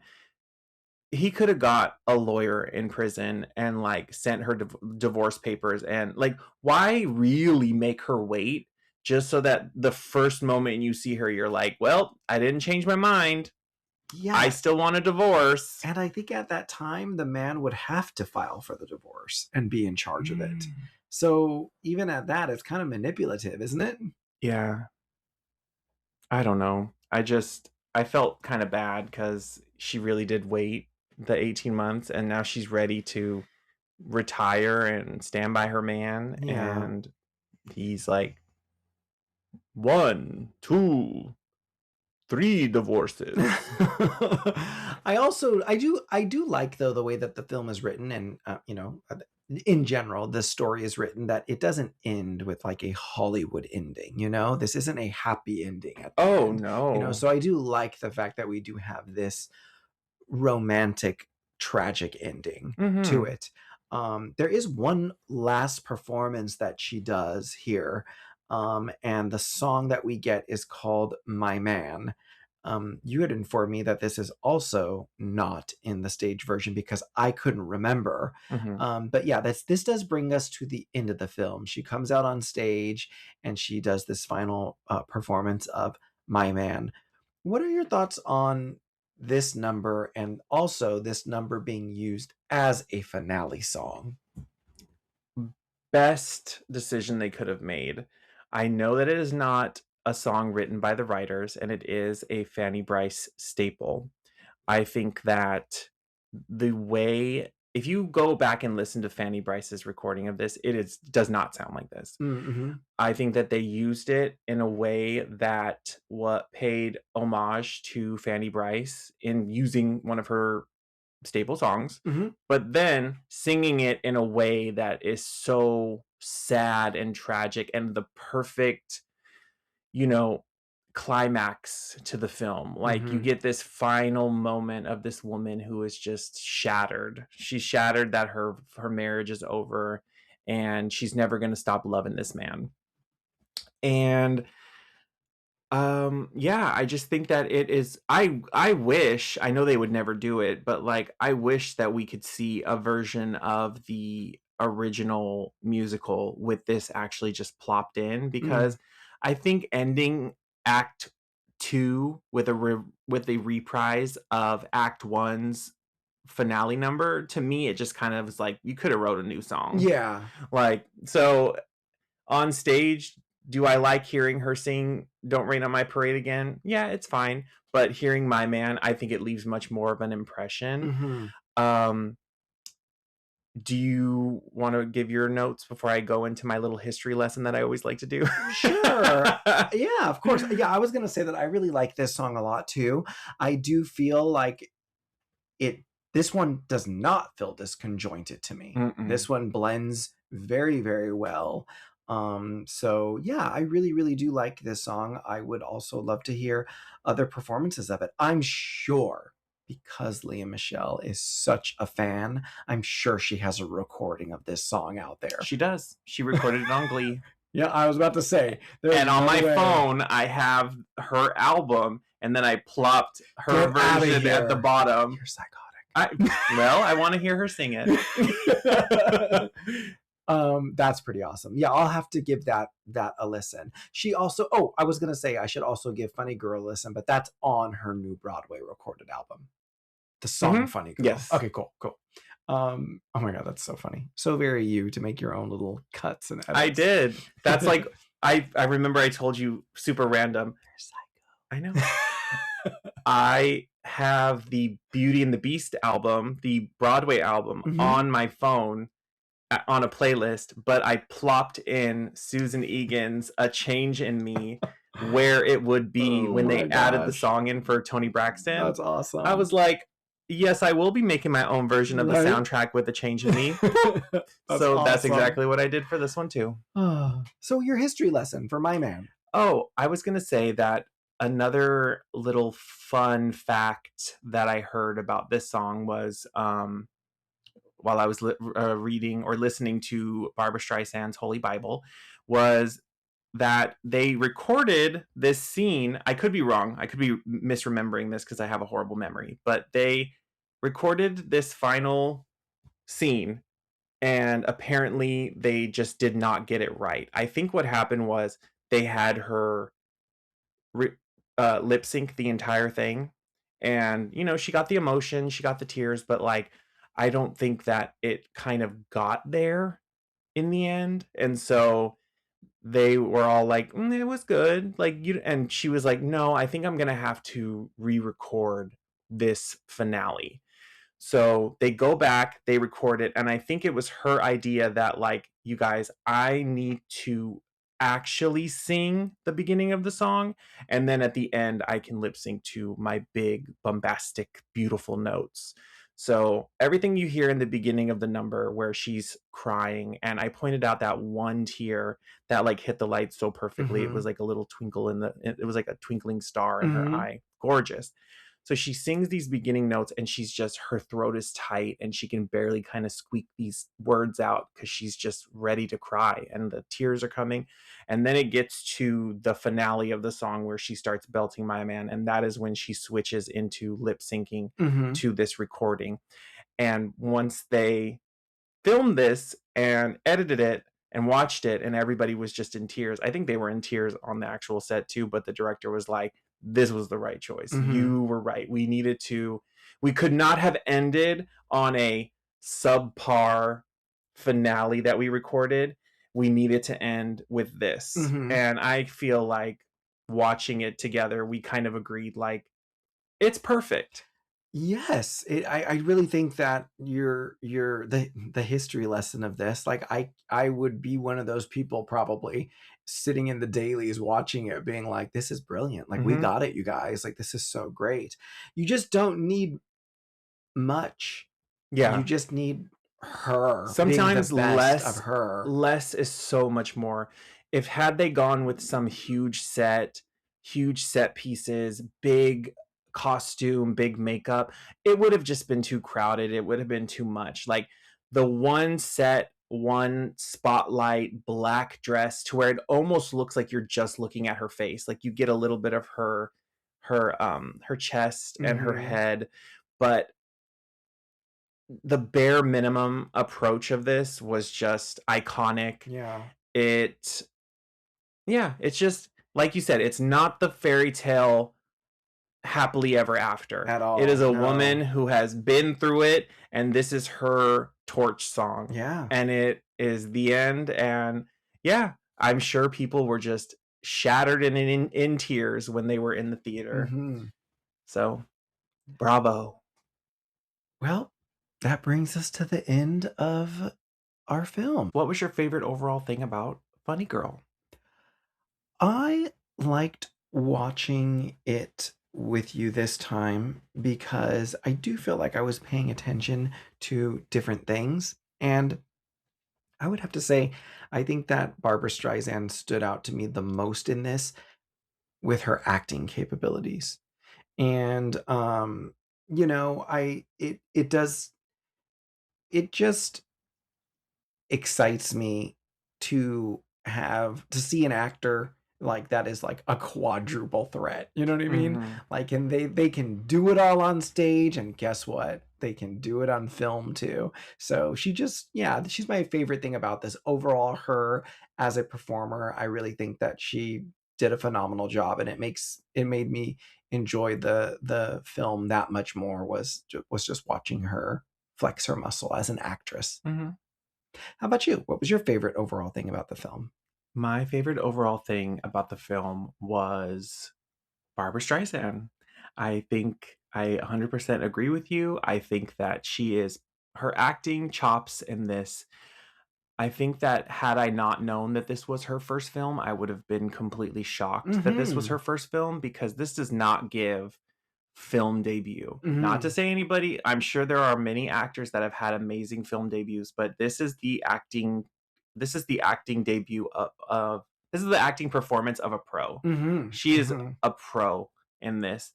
He could have got a lawyer in prison and like sent her divorce papers. And like, why really make her wait just so that the first moment you see her, you're like, well, I didn't change my mind. Yeah. I still want a divorce. And I think at that time, the man would have to file for the divorce and be in charge of it. So even at that, it's kind of manipulative, isn't it? Yeah. I don't know. I felt kind of bad because she really did wait the 18 months and now she's ready to retire and stand by her man. Yeah. And he's like, 1, 2, 3 divorces. I do like though the way that the film is written, and in general the story is written, that it doesn't end with like a Hollywood ending. This isn't a happy ending at the end. No. So I do like the fact that we do have this romantic tragic ending to it. There is one last performance that she does here. And the song that we get is called My Man. You had informed me that this is also not in the stage version because I couldn't remember. But yeah, this does bring us to the end of the film. She comes out on stage and she does this final performance of My Man. What are your thoughts on this number, and also this number being used as a finale song? Best decision they could have made. I know that it is not a song written by the writers, and it is a Fanny Brice staple. I think that the way, if you go back and listen to Fanny Brice's recording of this, does not sound like this. I think that they used it in a way that paid homage to Fanny Brice in using one of her staple songs, but then singing it in a way that is so sad and tragic and the perfect, climax to the film. Like you get this final moment of this woman who is just shattered. She's shattered that her marriage is over and she's never going to stop loving this man. And I just think that it is, I wish, I know they would never do it, but like I wish that we could see a version of the original musical with this actually just plopped in, because I think ending Act 2 with a reprise of Act 1's finale number, to me it just kind of was like you could have wrote a new song. Yeah. Like, so on stage, do I like hearing her sing Don't Rain on My Parade again? Yeah, it's fine. But hearing My Man, I think it leaves much more of an impression. Do you want to give your notes before I go into my little history lesson that I always like to do? Sure. Yeah, of course. Yeah, I was going to say that I really like this song a lot too. I do feel like this one does not feel disconjointed to me. This one blends very, very well. So yeah, I really, really do like this song. I would also love to hear other performances of it. I'm sure, because Lea Michele is such a fan, I'm sure she has a recording of this song out there. She does. She recorded it on Glee. Yeah, I was about to say. And on my phone, I have her album, and then I plopped her version at the bottom. You're psychotic. I want to hear her sing it. That's pretty awesome. Yeah, I'll have to give that a listen. She also, I was gonna say I should also give Funny Girl a listen, but that's on her new Broadway recorded album. The song Funny Girl. Yes. Okay, cool. Oh my god, that's so funny. So very you to make your own little cuts and edits. I did. That's like I remember I told you super random. You're psycho. I know. I have the Beauty and the Beast album, the Broadway album, on my phone on a playlist, but I plopped in Susan Egan's A Change in Me where it would be when they added the song in for Toni Braxton. That's awesome. I was like, yes, I will be making my own version of the soundtrack with A Change in Me. That's exactly what I did for this one too. So your history lesson for my man. Oh, I was going to say that another little fun fact that I heard about this song was while I was reading or listening to Barbra Streisand's Holy Bible, was that they recorded this scene. I could be wrong. I could be misremembering this because I have a horrible memory. But they recorded this final scene, and apparently they just did not get it right. I think what happened was they had her lip sync the entire thing. And, you know, she got the emotion, she got the tears, but like, I don't think that it kind of got there in the end. And so they were all like, it was good. Like, you, and she was like, no, I think I'm going to have to re-record this finale. So they go back, they record it, and I think it was her idea that, like, you guys, I need to actually sing the beginning of the song, and then at the end I can lip sync to my big, bombastic, beautiful notes. So everything you hear in the beginning of the number where she's crying, and I pointed out that one tear that like hit the light so perfectly, it was like a little twinkle it was like a twinkling star in her eye. Gorgeous. So she sings these beginning notes and she's just, her throat is tight and she can barely kind of squeak these words out because she's just ready to cry and the tears are coming. And then it gets to the finale of the song where she starts belting My Man. And that is when she switches into lip syncing to this recording. And once they filmed this and edited it and watched it and everybody was just in tears. I think they were in tears on the actual set too, but the director was like, this was the right choice. You were right. We could not have ended on a subpar finale that we recorded. We needed to end with this. And I feel like watching it together, we kind of agreed like, it's perfect. Yes, I really think that the history lesson of this, like I would be one of those people probably sitting in the dailies watching it being like, this is brilliant. Like we got it, you guys. Like this is so great. You just don't need much. Yeah. You just need her. Sometimes less of her. Less is so much more. If had they gone with some huge set pieces, big costume, big makeup, it would have just been too crowded. It would have been too much. Like the one set, one spotlight, black dress to where it almost looks like you're just looking at her face. Like you get a little bit of her chest and her head, but the bare minimum approach of this was just iconic. It's just like you said, it's not the fairy tale happily ever after at all. It is a woman who has been through it, and this is her torch song. And it is the end. And I'm sure people were just shattered and in tears when they were in the theater. So bravo. Well, that brings us to the end of our film. What was your favorite overall thing about Funny Girl? I liked watching it with you this time because I do feel like I was paying attention to different things. And I would have to say, I think that Barbra Streisand stood out to me the most in this with her acting capabilities. And, you know, it just excites me to see an actor like that is like a quadruple threat. You know what I mean? Like, and they can do it all on stage, and guess what? They can do it on film too. So she's my favorite thing about this. Overall, her as a performer, I really think that she did a phenomenal job, and it made me enjoy the film that much more, was just watching her flex her muscle as an actress. How about you? What was your favorite overall thing about the film? My favorite overall thing about the film was Barbra Streisand. I think I 100% agree with you. I think that her acting chops in this. I think that had I not known that this was her first film, I would have been completely shocked that this was her first film, because this does not give film debut. Not to say anybody, I'm sure there are many actors that have had amazing film debuts, but this is the acting debut of this is the acting performance of a pro. She is a pro in this.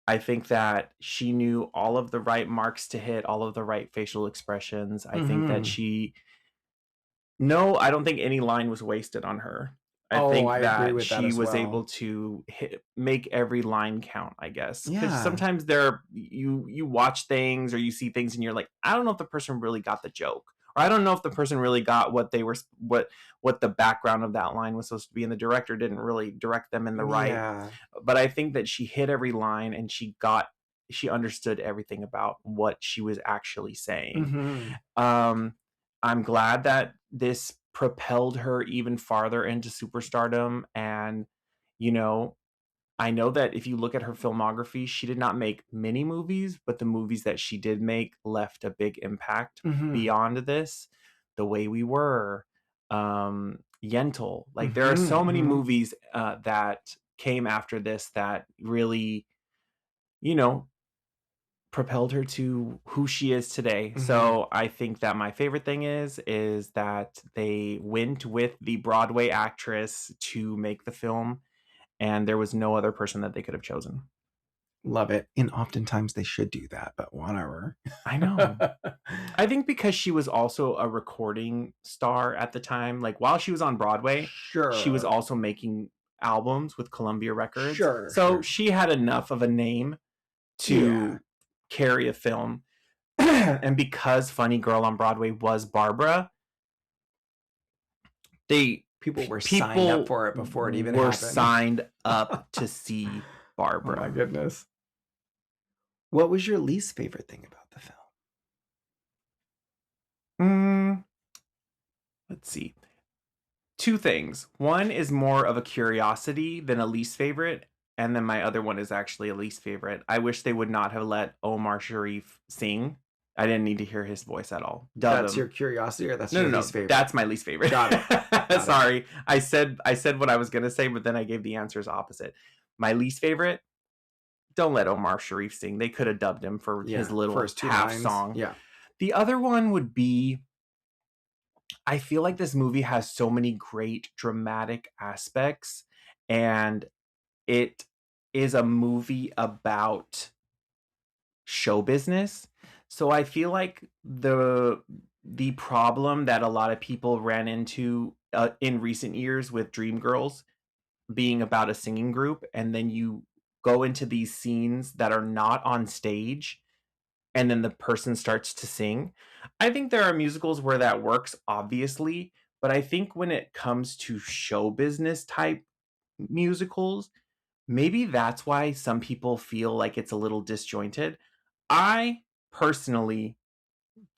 I think that she knew all of the right marks to hit, all of the right facial expressions. I think that no, I don't think any line was wasted on her. I think I agree that with that she as was well. able to make every line count, I guess. Because Yeah. sometimes you watch things or you see things and you're like, I don't know if the person really got the joke. Or I don't know if the person really got what they were what the background of that line was supposed to be, and the director didn't really direct them in the right. Yeah. But I think that she hit every line and she understood everything about what she was actually saying. I'm glad that this propelled her even farther into superstardom. And, you know, I know that if you look at her filmography, she did not make many movies, but the movies that she did make left a big impact beyond this. The Way We Were, Yentl. Like, there are so many movies that came after this that really, you know, propelled her to who she is today. So I think that my favorite thing is that they went with the Broadway actress to make the film, and there was no other person that they could have chosen. Love it. And oftentimes they should do that, but whatever. I know. I think because she was also a recording star at the time, like while she was on Broadway, she was also making albums with Columbia Records. So she had enough of a name to carry a film. And because Funny Girl on Broadway was Barbra, people were signed up for it before it even happened. Signed up to see Barbra. Oh my goodness. What was your least favorite thing about the film? Let's see. Two things. One is more of a curiosity than a least favorite, and then my other one is actually a least favorite. I wish they would not have let Omar Sharif sing. I didn't need to hear his voice at all. That's your curiosity, or that's your least favorite? That's my least favorite. Got it. Sorry. I said what I was going to say, but then I gave the answers opposite. My least favorite, don't let Omar Sharif sing. They could have dubbed him for his little first half song. Yeah. The other one would be, I feel like this movie has so many great dramatic aspects, and it is a movie about show business. So I feel like the problem that a lot of people ran into in recent years with Dreamgirls being about a singing group, and then you go into these scenes that are not on stage, and then the person starts to sing. I think there are musicals where that works, obviously, but I think when it comes to show business type musicals, maybe that's why some people feel like it's a little disjointed. I personally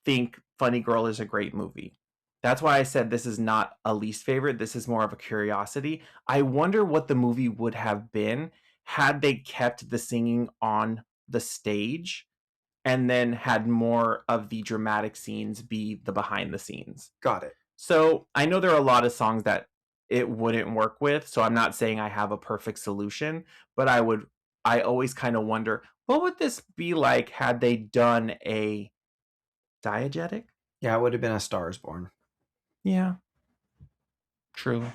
think Funny Girl is a great movie. That's why I said this is not a least favorite. This is more of a curiosity. I wonder what the movie would have been had they kept the singing on the stage and then had more of the dramatic scenes be the behind the scenes. Got it. So I know there are a lot of songs that it wouldn't work with. So I'm not saying I have a perfect solution, but I always kind of wonder, what would this be like had they done a diegetic? Yeah, it would have been A Star Is Born. Yeah. True.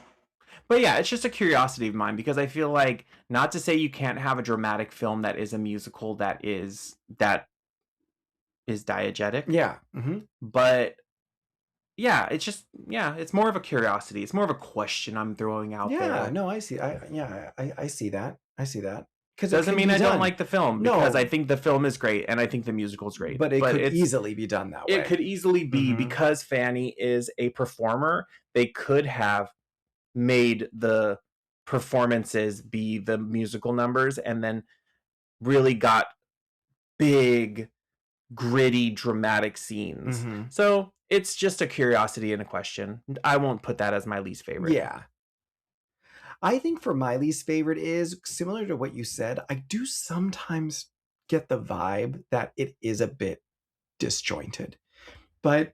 But yeah, it's just a curiosity of mine, because I feel like, not to say you can't have a dramatic film that is a musical that is diegetic. Yeah. But yeah, it's just, it's more of a curiosity. It's more of a question I'm throwing out there. Yeah, no, I see. I see that. I see that. Because doesn't mean I don't like the film, because I think the film is great and I think the musical's great. But it could easily be done that way. It could easily be, because Fanny is a performer. They could have made the performances be the musical numbers, and then really got big, gritty, dramatic scenes. So it's just a curiosity and a question. I won't put that as my least favorite. Yeah. I think for my least favorite is similar to what you said. I do sometimes get the vibe that it is a bit disjointed, but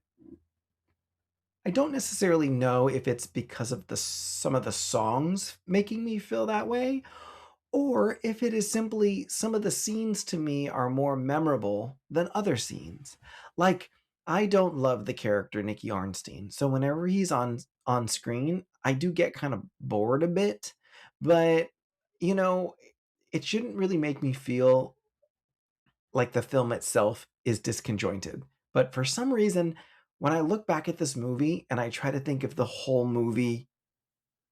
I don't necessarily know if it's because of some of the songs making me feel that way, or if it is simply some of the scenes to me are more memorable than other scenes. Like, I don't love the character Nicky Arnstein, so whenever he's on screen, I do get kind of bored a bit, but you know, it shouldn't really make me feel like the film itself is disconjointed. But for some reason, when I look back at this movie and I try to think of the whole movie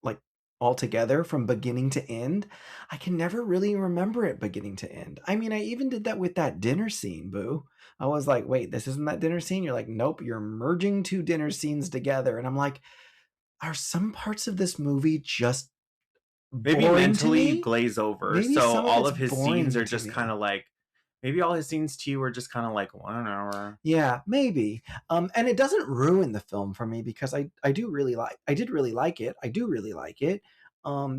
like altogether from beginning to end, I can never really remember it beginning to end. I mean, I even did that with that dinner scene, boo. I was like, wait, this isn't that dinner scene? You're like, nope, you're merging two dinner scenes together. And I'm like, are some parts of this movie just Maybe boring to mentally me? glaze over. Maybe So some of all it's of his boring scenes are to just me. kind of like, maybe all his scenes to you are just kind of like 1 hour. Yeah, maybe. And it doesn't ruin the film for me because I did really like it. I do really like it.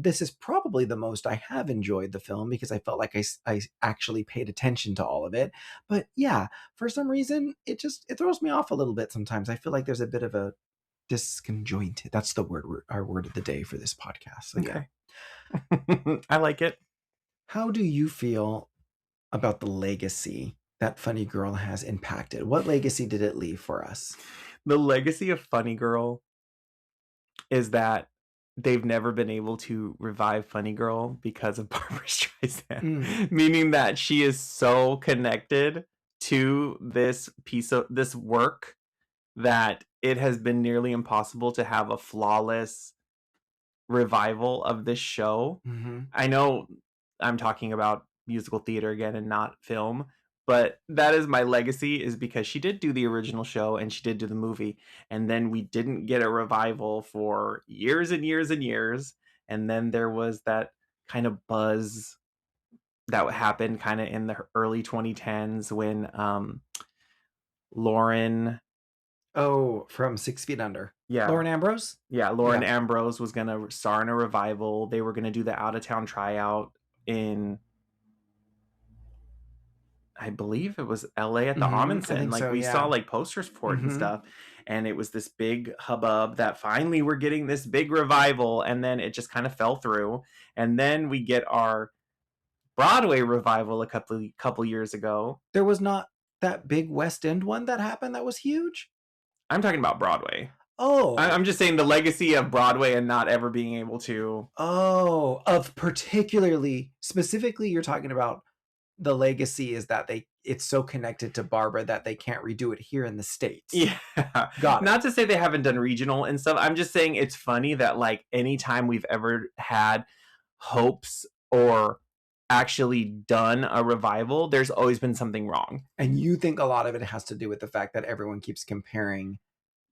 This is probably the most I have enjoyed the film because I felt like I actually paid attention to all of it. But yeah, for some reason, it throws me off a little bit sometimes. I feel like there's a bit of a disconjointed. That's the word, our word of the day for this podcast. So yeah. Okay. I like it. How do you feel about the legacy that Funny Girl has impacted? What legacy did it leave for us? The legacy of Funny Girl is that they've never been able to revive Funny Girl because of Barbra Streisand, meaning that she is so connected to this piece of this work that it has been nearly impossible to have a flawless revival of this show. Mm-hmm. I know I'm talking about musical theater again and not film, but that is my legacy, is because she did do the original show and she did do the movie, and then we didn't get a revival for years and years and years, and then there was that kind of buzz that happened kind of in the early 2010s when Lauren From 6 Feet Under. Yeah. Lauren Ambrose? Yeah, Lauren Ambrose was going to star in a revival. They were going to do the out-of-town tryout in, I believe it was LA at the Amundsen. Like, we saw like posters for it and stuff. And it was this big hubbub that finally we're getting this big revival. And then it just kind of fell through. And then we get our Broadway revival a couple years ago. There was not that big West End one that happened that was huge? I'm talking about Broadway. Oh. I'm just saying the legacy of Broadway and not ever being able to. Oh, specifically, you're talking about the legacy is that it's so connected to Barbra that they can't redo it here in the States. Yeah. Got it. Not to say they haven't done regional and stuff. I'm just saying it's funny that like anytime we've ever had hopes or actually done a revival, there's always been something wrong. And you think a lot of it has to do with the fact that everyone keeps comparing.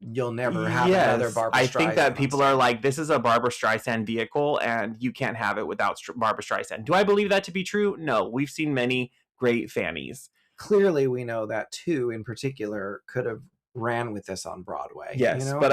You'll never have another Barbra Streisand. I think that people are like, this is a Barbra Streisand vehicle and you can't have it without Barbra Streisand. Do I believe that to be true? No. We've seen many great Fannies. Clearly, we know that two in particular could have ran with this on Broadway. Yes, you know? But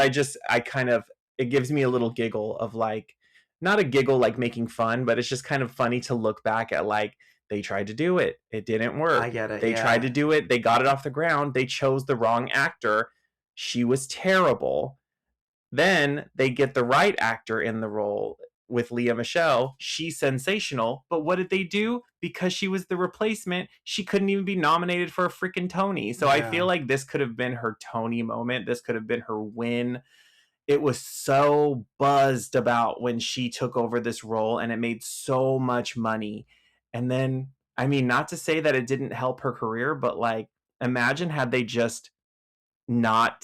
it gives me a little giggle of like, not a giggle like making fun, but it's just kind of funny to look back at like, they tried to do it. It didn't work. I get it. They tried to do it. They got it off the ground. They chose the wrong actor. She was terrible. Then they get the right actor in the role with Lea Michele. She's sensational. But what did they do? Because she was the replacement, she couldn't even be nominated for a freaking Tony. So I feel like this could have been her Tony moment. This could have been her win. It was so buzzed about when she took over this role and it made so much money. And then, I mean, not to say that it didn't help her career, but like, imagine had they just imagine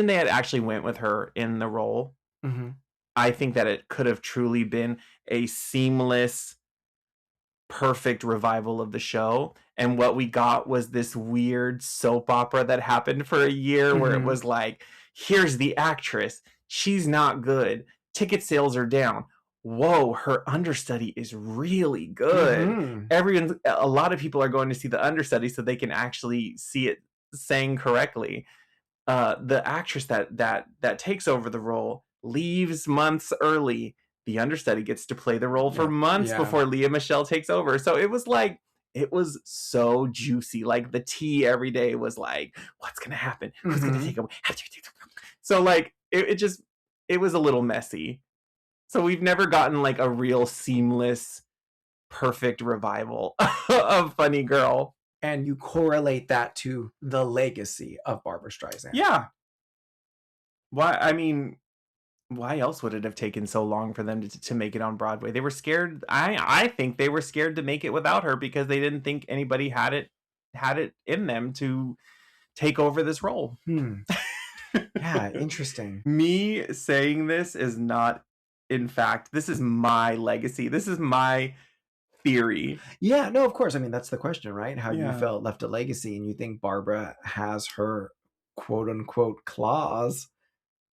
they had actually went with her in the role. Mm-hmm. I think that it could have truly been a seamless, perfect revival of the show. And what we got was this weird soap opera that happened for a year where it was like, here's the actress. She's not good. Ticket sales are down. Whoa, her understudy is really good. A lot of people are going to see the understudy so they can actually see it sang correctly. The actress that takes over the role leaves months early. The understudy gets to play the role for months Yeah. before Lea Michele takes over. So it was like, it was so juicy. Like the tea every day was like, what's going to happen? Who's going to take over? So like, it was a little messy. So we've never gotten like a real seamless, perfect revival of Funny Girl. And you correlate that to the legacy of Barbra Streisand. Yeah. Why else would it have taken so long for them to make it on Broadway? They were scared. I think they were scared to make it without her because they didn't think anybody had it in them to take over this role. Yeah, interesting. Me saying this is not, in fact, this is my legacy. This is my theory. Yeah, no, of course. I mean, that's the question, right? How you felt left a legacy, and you think Barbra has her quote unquote claws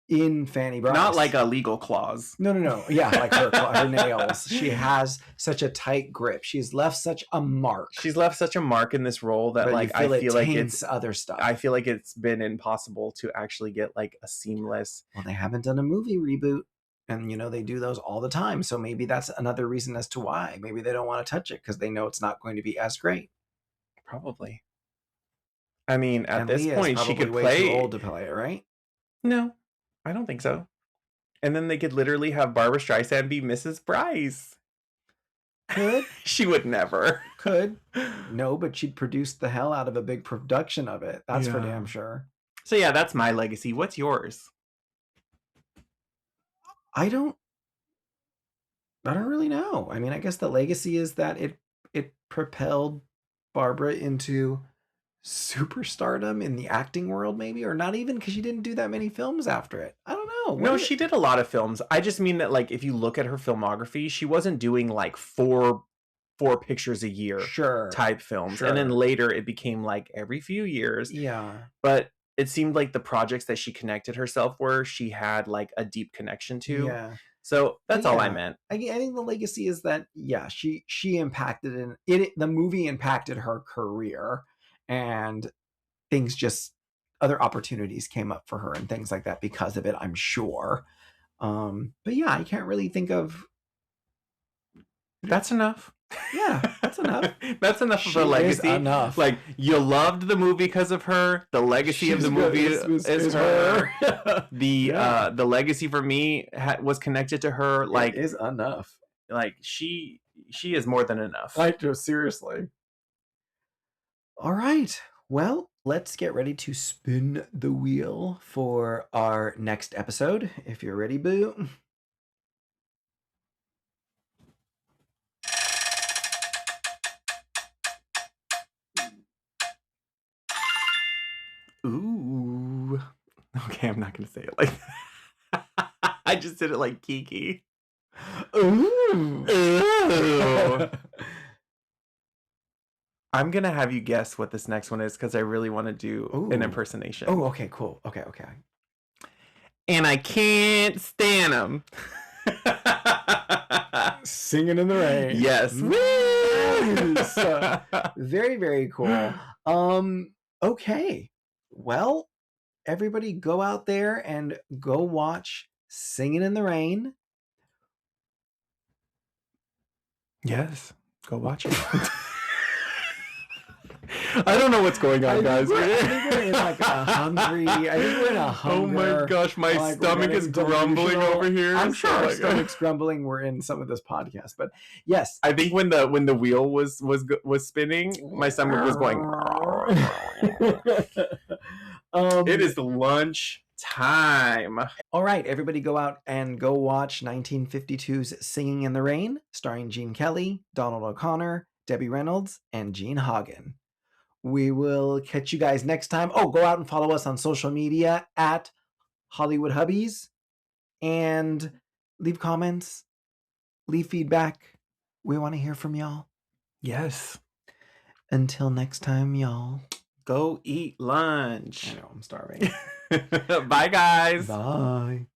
in Fanny Brice. Not like a legal clause. No. Yeah, like her nails. She has such a tight grip. She's left such a mark. She's left such a mark in this role that like I feel like it's other stuff. I feel like it's been impossible to actually get like a seamless. Well, they haven't done a movie reboot. And, they do those all the time. So maybe that's another reason as to why. Maybe they don't want to touch it because they know it's not going to be as great. Probably. I mean, at this point, she could play. Too old to play it, right? No, I don't think so. And then they could literally have Barbra Streisand be Mrs. Brice. Could. She would never. Could. No, but she'd produce the hell out of a big production of it. That's for damn sure. So yeah, that's my legacy. What's yours? I don't really know. I mean, I guess the legacy is that it propelled Barbra into superstardom in the acting world, maybe, or not even, because she didn't do that many films after it. I don't know. No, she did a lot of films. I just mean that, like, if you look at her filmography, she wasn't doing like four pictures a year type films. And then later it became like every few years. Yeah. But it seemed like the projects that she connected herself were, she had like a deep connection to. Yeah. So that's all I meant. I think the legacy is that, she impacted the movie impacted her career, and things just, other opportunities came up for her and things like that because of it, I'm sure. But yeah, I can't really think of. That's enough. Yeah, that's enough. That's enough of a legacy. Enough. Like, you loved the movie because of her. The legacy of the movie is her. The legacy for me was connected to her. Like, it is enough. Like, she is more than enough. Seriously. All right. Well, let's get ready to spin the wheel for our next episode. If you're ready, boo. Ooh. Okay, I'm not going to say it like that. I just did it like Kiki. Ooh. Ooh. I'm going to have you guess what this next one is because I really want to do an impersonation. Oh, okay, cool. Okay. And I can't stand them. Singing in the Rain. Yes. Nice. Very, very cool. Okay. Well, everybody go out there and go watch Singing in the Rain. Yes. Go watch it. I don't know what's going on, guys. I think we're in like a hungry. I think we're in a hunger. Oh my gosh, my stomach is grumbling over here. I'm sure our stomach's grumbling. We're in some of this podcast, but yes, I think when the wheel was spinning, my stomach was going. It is lunch time. All right, everybody go out and go watch 1952's Singing in the Rain, starring Gene Kelly, Donald O'Connor, Debbie Reynolds, and Gene Hagen. We will catch you guys next time. Oh, go out and follow us on social media at Hollywood Hubbies and leave comments, leave feedback. We want to hear from y'all. Yes. Until next time, y'all. Go eat lunch. I know, I'm starving. Bye, guys. Bye.